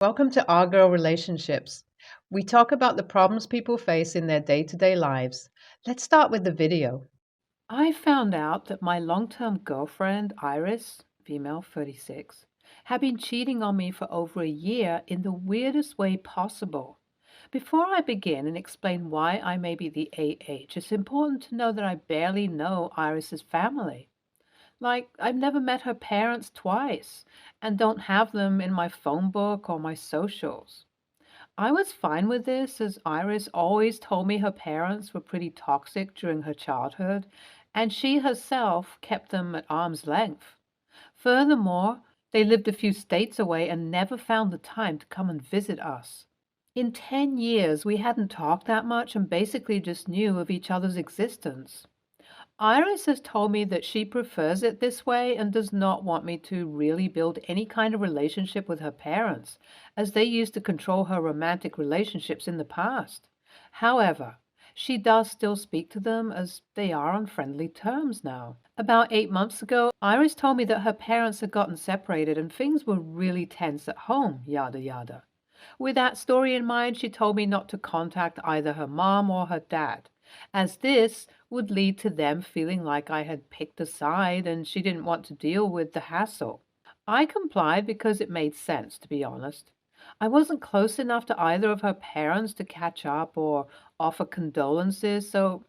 Welcome to Our Girl Relationships. We talk about the problems people face in their day to day lives. Let's start with the video. I found out that my long-term girlfriend, Iris, female 36, had been cheating on me for over a year in the weirdest way possible. Before I begin and explain why I may be the AH, it's important to know that I barely know Iris's family. Like, I've never met her parents twice and don't have them in my phone book or my socials. I was fine with this, as Iris always told me her parents were pretty toxic during her childhood, and she herself kept them at arm's length. Furthermore, they lived a few states away and never found the time to come and visit us. In 10 years, we hadn't talked that much and basically just knew of each other's existence. Iris has told me that she prefers it this way and does not want me to really build any kind of relationship with her parents, as they used to control her romantic relationships in the past. However, she does still speak to them as they are on friendly terms now. About 8 months ago, Iris told me that her parents had gotten separated and things were really tense at home, yada yada. With that story in mind, she told me not to contact either her mom or her dad, as this would lead to them feeling like I had picked a side and she didn't want to deal with the hassle. I complied because it made sense, to be honest. I wasn't close enough to either of her parents to catch up or offer condolences, so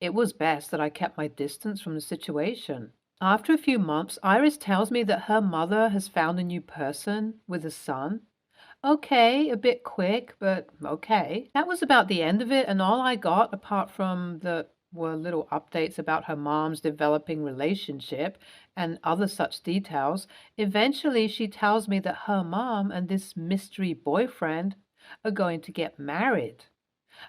it was best that I kept my distance from the situation. After a few months, Iris tells me that her mother has found a new person with a son. Okay, a bit quick, but okay. That was about the end of it, and all I got, apart from the were little updates about her mom's developing relationship and other such details. Eventually, she tells me that her mom and this mystery boyfriend are going to get married.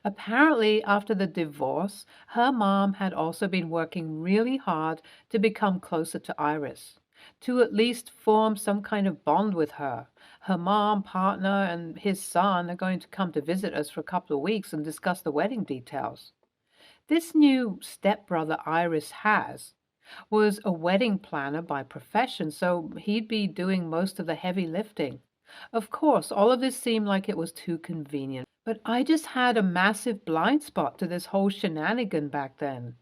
Apparently, after the divorce, her mom had also been working really hard to become closer to Iris, to at least form some kind of bond with her. Her mom, partner, and his son are going to come to visit us for a couple of weeks and discuss the wedding details. This new stepbrother Iris has was a wedding planner by profession, so he'd be doing most of the heavy lifting. Of course, all of this seemed like it was too convenient, but I just had a massive blind spot to this whole shenanigan back then.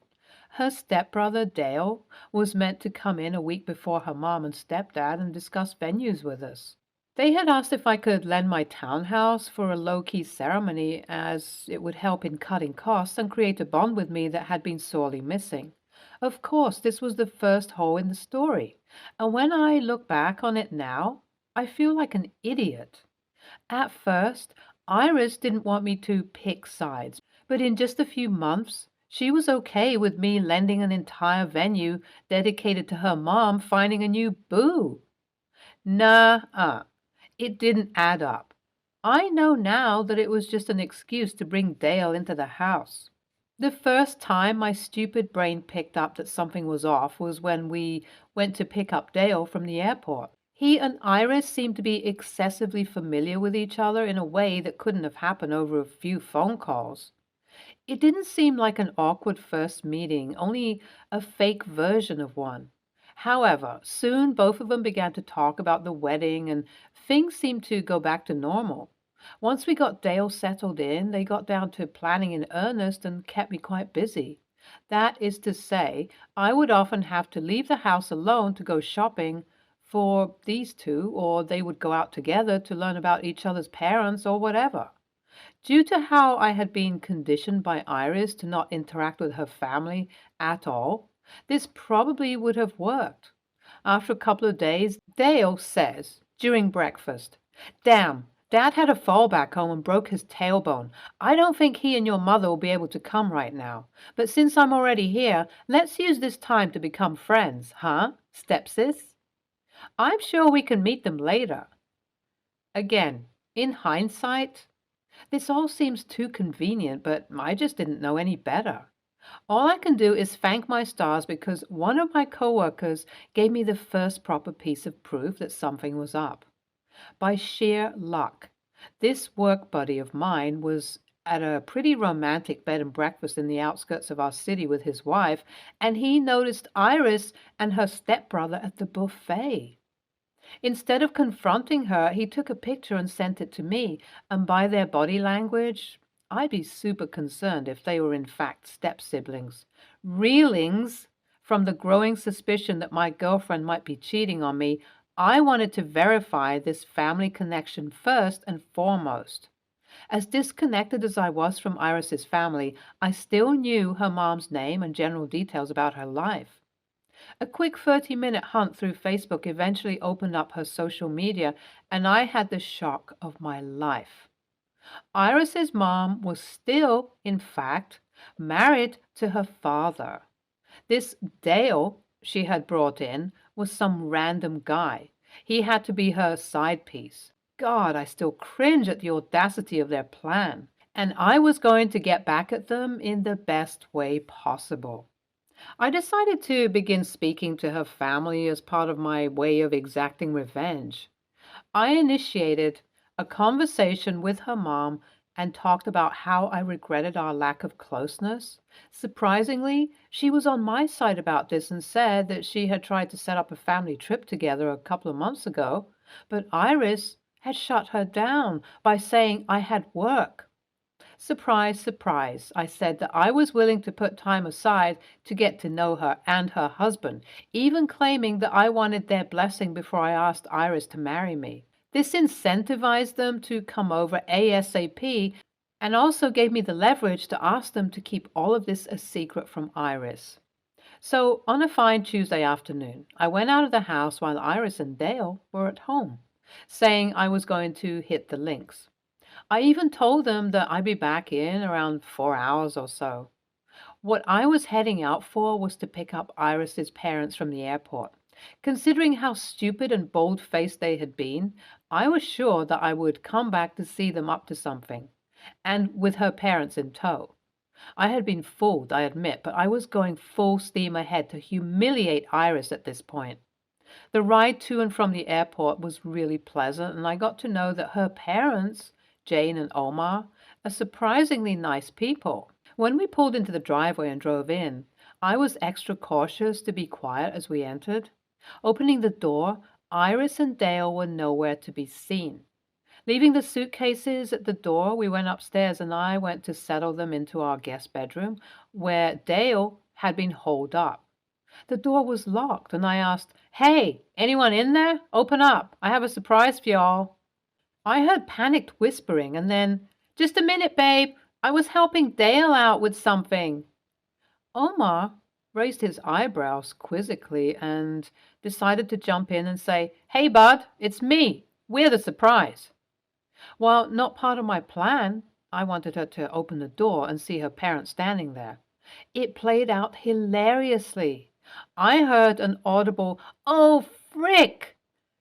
Her stepbrother, Dale, was meant to come in a week before her mom and stepdad and discuss venues with us. They had asked if I could lend my townhouse for a low-key ceremony, as it would help in cutting costs and create a bond with me that had been sorely missing. Of course, this was the first hole in the story, and when I look back on it now, I feel like an idiot. At first, Iris didn't want me to pick sides, but in just a few months, she was okay with me lending an entire venue dedicated to her mom finding a new boo. Nah, it didn't add up. I know now that it was just an excuse to bring Dale into the house. The first time my stupid brain picked up that something was off was when we went to pick up Dale from the airport. He and Iris seemed to be excessively familiar with each other in a way that couldn't have happened over a few phone calls. It didn't seem like an awkward first meeting, only a fake version of one. However, soon both of them began to talk about the wedding and things seemed to go back to normal. Once we got Dale settled in, they got down to planning in earnest and kept me quite busy. That is to say, I would often have to leave the house alone to go shopping for these two, or they would go out together to learn about each other's parents or whatever. Due to how I had been conditioned by Iris to not interact with her family at all, this probably would have worked. After a couple of days, Dale says, during breakfast, "Damn, Dad had a fall back home and broke his tailbone. I don't think he and your mother will be able to come right now. But since I'm already here, let's use this time to become friends, huh, stepsis? I'm sure we can meet them later." Again, in hindsight, this all seems too convenient, but I just didn't know any better. All I can do is thank my stars because one of my coworkers gave me the first proper piece of proof that something was up. By sheer luck, this work buddy of mine was at a pretty romantic bed and breakfast in the outskirts of our city with his wife, and he noticed Iris and her stepbrother at the buffet. Instead of confronting her, he took a picture and sent it to me, and by their body language, I'd be super concerned if they were in fact step-siblings. Reelings from the growing suspicion that my girlfriend might be cheating on me, I wanted to verify this family connection first and foremost. As disconnected as I was from Iris's family, I still knew her mom's name and general details about her life. A quick 30-minute hunt through Facebook eventually opened up her social media, and I had the shock of my life. Iris's mom was still, in fact, married to her father. This Dale she had brought in was some random guy. He had to be her side piece. God, I still cringe at the audacity of their plan. And I was going to get back at them in the best way possible. I decided to begin speaking to her family as part of my way of exacting revenge. I initiated a conversation with her mom and talked about how I regretted our lack of closeness. Surprisingly, she was on my side about this and said that she had tried to set up a family trip together a couple of months ago, but Iris had shut her down by saying I had work. Surprise, surprise, I said that I was willing to put time aside to get to know her and her husband, even claiming that I wanted their blessing before I asked Iris to marry me. This incentivized them to come over ASAP and also gave me the leverage to ask them to keep all of this a secret from Iris. So, on a fine Tuesday afternoon, I went out of the house while Iris and Dale were at home, saying I was going to hit the links. I even told them that I'd be back in around 4 hours or so. What I was heading out for was to pick up Iris's parents from the airport. Considering how stupid and bold-faced they had been, I was sure that I would come back to see them up to something, and with her parents in tow. I had been fooled, I admit, but I was going full steam ahead to humiliate Iris at this point. The ride to and from the airport was really pleasant, and I got to know that her parents, Jane and Omar, are surprisingly nice people. When we pulled into the driveway and drove in, I was extra cautious to be quiet as we entered. Opening the door, Iris and Dale were nowhere to be seen. Leaving the suitcases at the door, we went upstairs and I went to settle them into our guest bedroom, where Dale had been holed up. The door was locked, and I asked, "Hey, anyone in there? Open up. I have a surprise for y'all." I heard panicked whispering, and then, "Just a minute, babe. I was helping Dale out with something." Omar raised his eyebrows quizzically and decided to jump in and say, "Hey, bud, it's me. We're the surprise." While not part of my plan, I wanted her to open the door and see her parents standing there. It played out hilariously. I heard an audible, "Oh, frick!"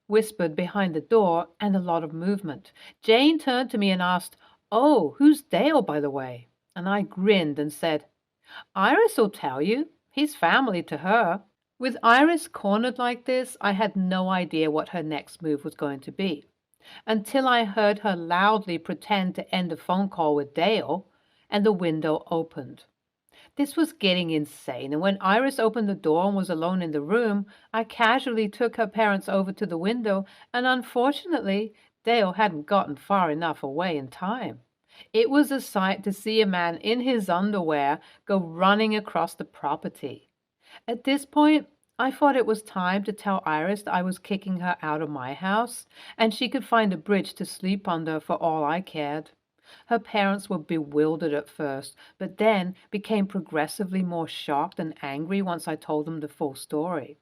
whispered behind the door and a lot of movement. Jane turned to me and asked, "Oh, who's Dale, by the way?" And I grinned and said, "Iris will tell you. He's family to her." With Iris cornered like this, I had no idea what her next move was going to be, until I heard her loudly pretend to end a phone call with Dale, and the window opened. This was getting insane, and when Iris opened the door and was alone in the room, I casually took her parents over to the window, and unfortunately, Dale hadn't gotten far enough away in time. It was a sight to see a man in his underwear go running across the property. At this point, I thought it was time to tell Iris that I was kicking her out of my house, and she could find a bridge to sleep under for all I cared. Her parents were bewildered at first, but then became progressively more shocked and angry once I told them the full story.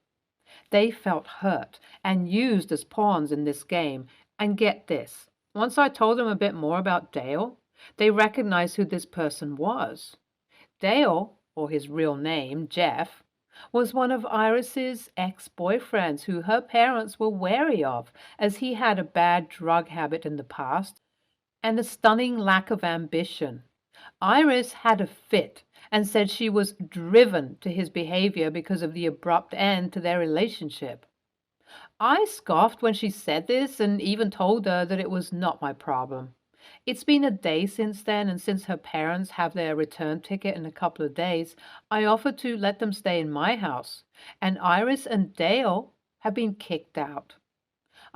They felt hurt and used as pawns in this game. And get this, once I told them a bit more about Dale, they recognized who this person was. Dale, or his real name, Jeff, was one of Iris's ex-boyfriends who her parents were wary of, as he had a bad drug habit in the past and a stunning lack of ambition. Iris had a fit and said she was driven to his behavior because of the abrupt end to their relationship. I scoffed when she said this and even told her that it was not my problem. It's been a day since then, and since her parents have their return ticket in a couple of days, I offered to let them stay in my house, and Iris and Dale have been kicked out.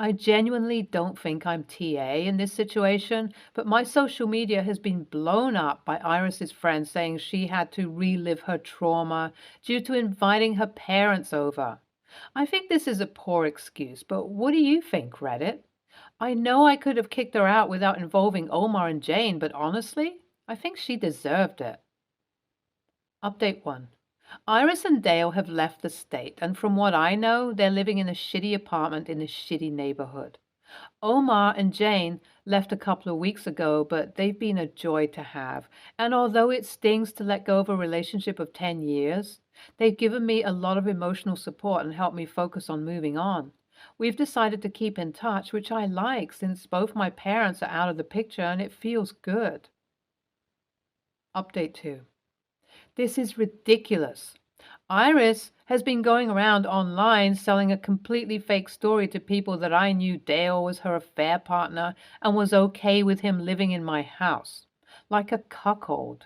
I genuinely don't think I'm TA in this situation, but my social media has been blown up by Iris's friends saying she had to relive her trauma due to inviting her parents over. I think this is a poor excuse, but what do you think, Reddit? I know I could have kicked her out without involving Omar and Jane, but honestly, I think she deserved it. Update 1. Iris and Dale have left the state, and from what I know, they're living in a shitty apartment in a shitty neighborhood. Omar and Jane left a couple of weeks ago, but they've been a joy to have. And although it stings to let go of a relationship of 10 years, they've given me a lot of emotional support and helped me focus on moving on. We've decided to keep in touch, which I like since both my parents are out of the picture and it feels good. Update 2. This is ridiculous. Iris has been going around online selling a completely fake story to people that I knew Dale was her affair partner and was okay with him living in my house, like a cuckold.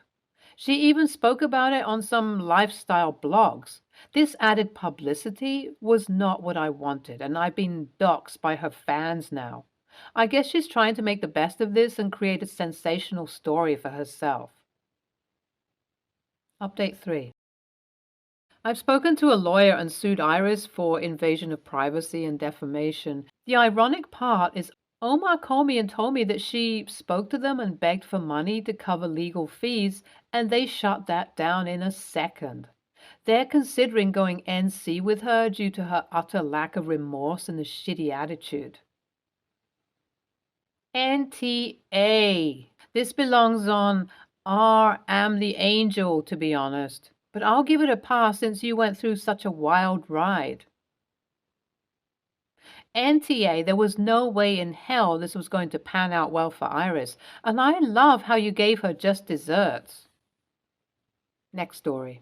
She even spoke about it on some lifestyle blogs. This added publicity was not what I wanted, and I've been doxxed by her fans now. I guess she's trying to make the best of this and create a sensational story for herself. Update 3. I've spoken to a lawyer and sued Iris for invasion of privacy and defamation. The ironic part is Omar called me and told me that she spoke to them and begged for money to cover legal fees, and they shut that down in a second. They're considering going NC with her due to her utter lack of remorse and a shitty attitude. NTA. This belongs on Am the Angel, to be honest. But I'll give it a pass since you went through such a wild ride. NTA, there was no way in hell this was going to pan out well for Iris, and I love how you gave her just desserts. Next story.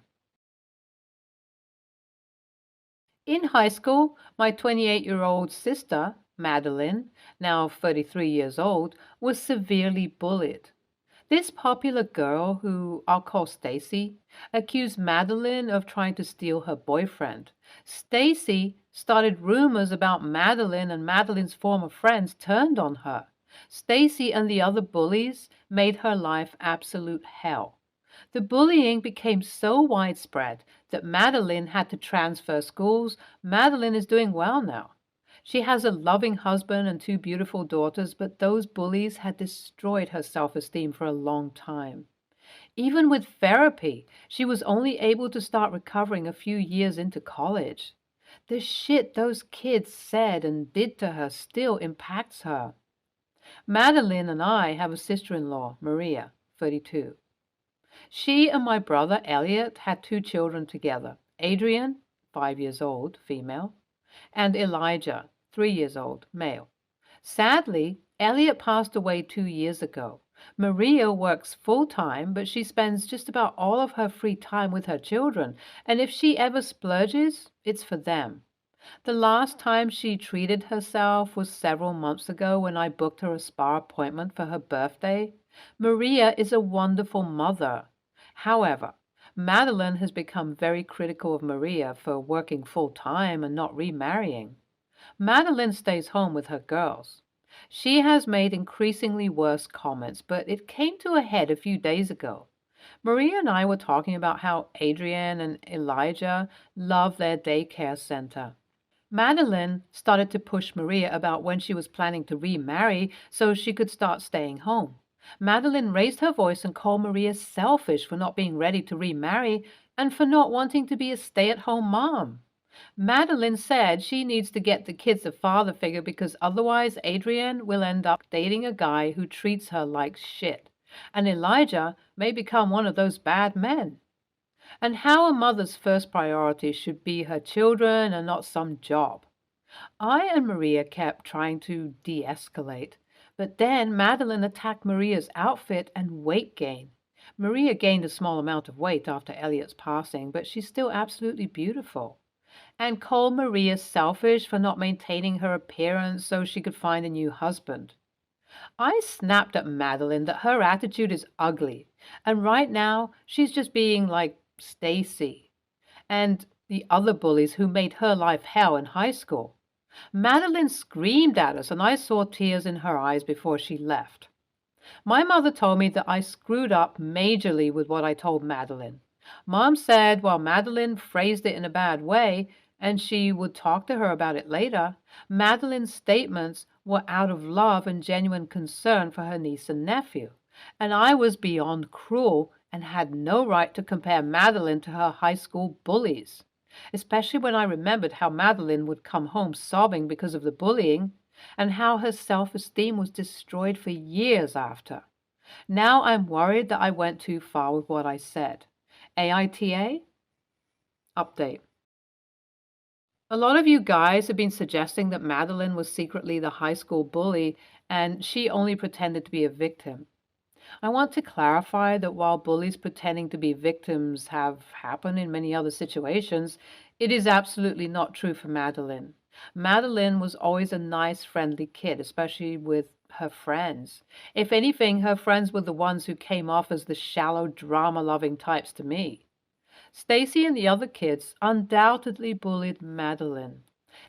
In high school, my 28-year-old sister, Madeline, now 33 years old, was severely bullied. This popular girl, who I'll call Stacy, accused Madeline of trying to steal her boyfriend. Stacy started rumors about Madeline, and Madeline's former friends turned on her. Stacy and the other bullies made her life absolute hell. The bullying became so widespread that Madeline had to transfer schools. Madeline is doing well now. She has a loving husband and two beautiful daughters, but those bullies had destroyed her self-esteem for a long time. Even with therapy, she was only able to start recovering a few years into college. The shit those kids said and did to her still impacts her. Madeline and I have a sister-in-law, Maria, 32. She and my brother, Elliot, had two children together, Adrian, 5 years old, female, and Elijah, 3 years old, male. Sadly, Elliot passed away 2 years ago. Maria works full-time, but she spends just about all of her free time with her children, and if she ever splurges, it's for them. The last time she treated herself was several months ago when I booked her a spa appointment for her birthday. Maria is a wonderful mother. However, Madeline has become very critical of Maria for working full-time and not remarrying. Madeline stays home with her girls. She has made increasingly worse comments, but it came to a head a few days ago. Maria and I were talking about how Adrian and Elijah love their daycare center. Madeline started to push Maria about when she was planning to remarry so she could start staying home. Madeline raised her voice and called Maria selfish for not being ready to remarry and for not wanting to be a stay-at-home mom. Madeline said she needs to get the kids a father figure because otherwise Adrian will end up dating a guy who treats her like shit, and Elijah may become one of those bad men. And how a mother's first priority should be her children and not some job. I and Maria kept trying to de-escalate, but then Madeline attacked Maria's outfit and weight gain. Maria gained a small amount of weight after Elliot's passing, but she's still absolutely beautiful. And called Maria selfish for not maintaining her appearance so she could find a new husband. I snapped at Madeline that her attitude is ugly, and right now she's just being like Stacy and the other bullies who made her life hell in high school. Madeline screamed at us, and I saw tears in her eyes before she left. My mother told me that I screwed up majorly with what I told Madeline. Mom said while Madeline phrased it in a bad way, and she would talk to her about it later, Madeline's statements were out of love and genuine concern for her niece and nephew. And I was beyond cruel and had no right to compare Madeline to her high school bullies, especially when I remembered how Madeline would come home sobbing because of the bullying and how her self-esteem was destroyed for years after. Now I'm worried that I went too far with what I said. AITA? Update. A lot of you guys have been suggesting that Madeline was secretly the high school bully and she only pretended to be a victim. I want to clarify that while bullies pretending to be victims have happened in many other situations, it is absolutely not true for Madeline. Madeline was always a nice, friendly kid, especially with her friends. If anything, her friends were the ones who came off as the shallow, drama-loving types to me. Stacy and the other kids undoubtedly bullied Madeline.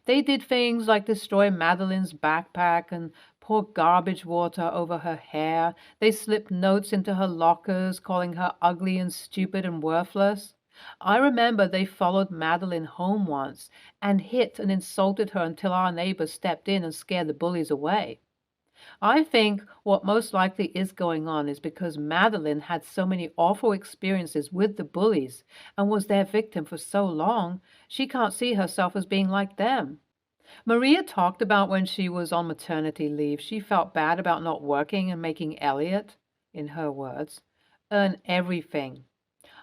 They did things like destroy Madeline's backpack and pour garbage water over her hair. They slipped notes into her lockers, calling her ugly and stupid and worthless. I remember they followed Madeline home once and hit and insulted her until our neighbors stepped in and scared the bullies away. I think what most likely is going on is because Madeline had so many awful experiences with the bullies and was their victim for so long, she can't see herself as being like them. Maria talked about when she was on maternity leave, she felt bad about not working and making Elliot, in her words, earn everything.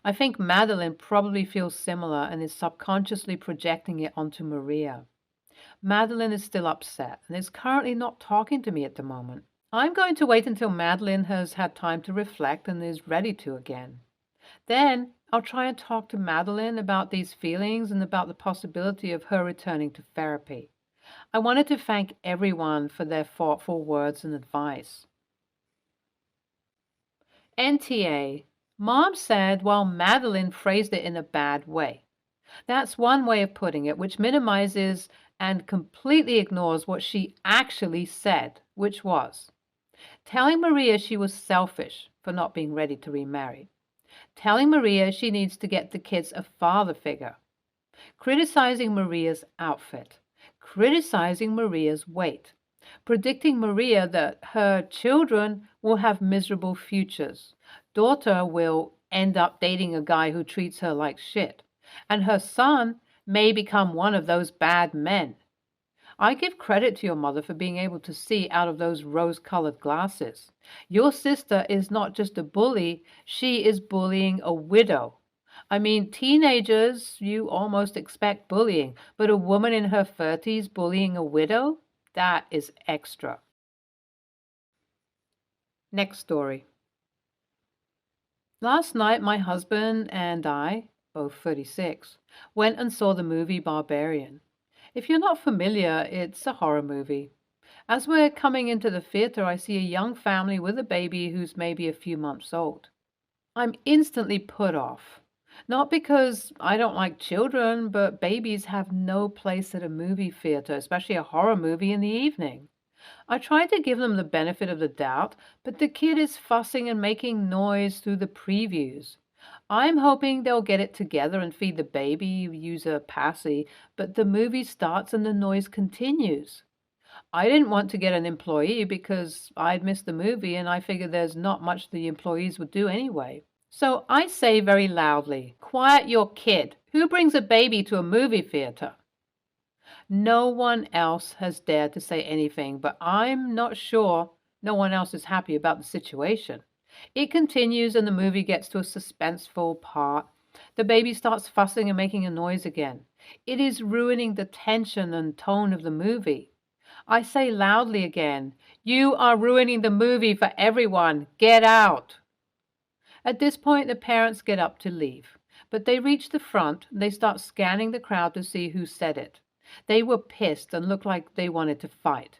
I think Madeline probably feels similar and is subconsciously projecting it onto Maria. Madeline is still upset and is currently not talking to me at the moment. I'm going to wait until Madeline has had time to reflect and is ready to again. Then I'll try and talk to Madeline about these feelings and about the possibility of her returning to therapy. I wanted to thank everyone for their thoughtful words and advice. NTA. Mom said while Madeline phrased it in a bad way. That's one way of putting it, which minimizes and completely ignores what she actually said, which was telling Maria she was selfish for not being ready to remarry, telling Maria she needs to get the kids a father figure, criticizing Maria's outfit, criticizing Maria's weight, predicting Maria that her children will have miserable futures, daughter will end up dating a guy who treats her like shit, and her son may become one of those bad men. I give credit to your mother for being able to see out of those rose-colored glasses. Your sister is not just a bully, she is bullying a widow. I mean, teenagers, you almost expect bullying, but a woman in her 30s bullying a widow? That is extra. Next story. Last night, my husband and I, both 36, went and saw the movie Barbarian. If you're not familiar, it's a horror movie. As we're coming into the theater, I see a young family with a baby who's maybe a few months old. I'm instantly put off. Not because I don't like children, but babies have no place at a movie theater, especially a horror movie in the evening. I tried to give them the benefit of the doubt, but the kid is fussing and making noise through the previews. I'm hoping they'll get it together and feed the baby, use a passy, but the movie starts and the noise continues. I didn't want to get an employee because I'd missed the movie and I figured there's not much the employees would do anyway. So I say very loudly, "Quiet your kid. Who brings a baby to a movie theater?" No one else has dared to say anything, but I'm not sure no one else is happy about the situation. It continues and the movie gets to a suspenseful part. The baby starts fussing and making a noise again. It is ruining the tension and tone of the movie. I say loudly again, "You are ruining the movie for everyone. Get out." At this point, the parents get up to leave, but they reach the front and they start scanning the crowd to see who said it. They were pissed and looked like they wanted to fight.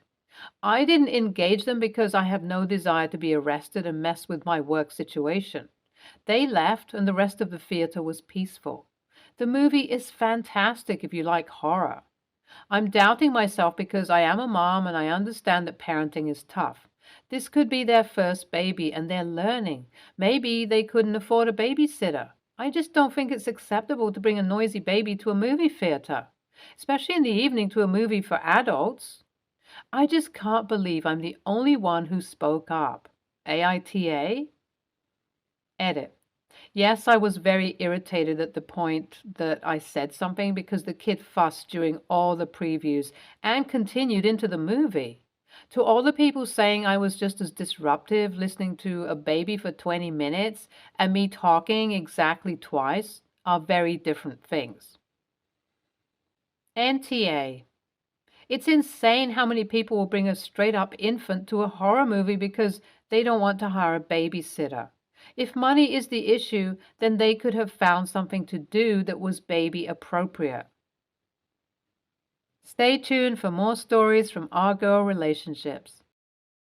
I didn't engage them because I have no desire to be arrested and mess with my work situation. They left and the rest of the theater was peaceful. The movie is fantastic if you like horror. I'm doubting myself because I am a mom and I understand that parenting is tough. This could be their first baby and they're learning. Maybe they couldn't afford a babysitter. I just don't think it's acceptable to bring a noisy baby to a movie theater, especially in the evening to a movie for adults. I just can't believe I'm the only one who spoke up. AITA? Edit. Yes, I was very irritated at the point that I said something because the kid fussed during all the previews and continued into the movie. To all the people saying I was just as disruptive listening to a baby for 20 minutes and me talking exactly twice are very different things. NTA. It's insane how many people will bring a straight up infant to a horror movie because they don't want to hire a babysitter. If money is the issue, then they could have found something to do that was baby appropriate. Stay tuned for more stories from our girl relationships.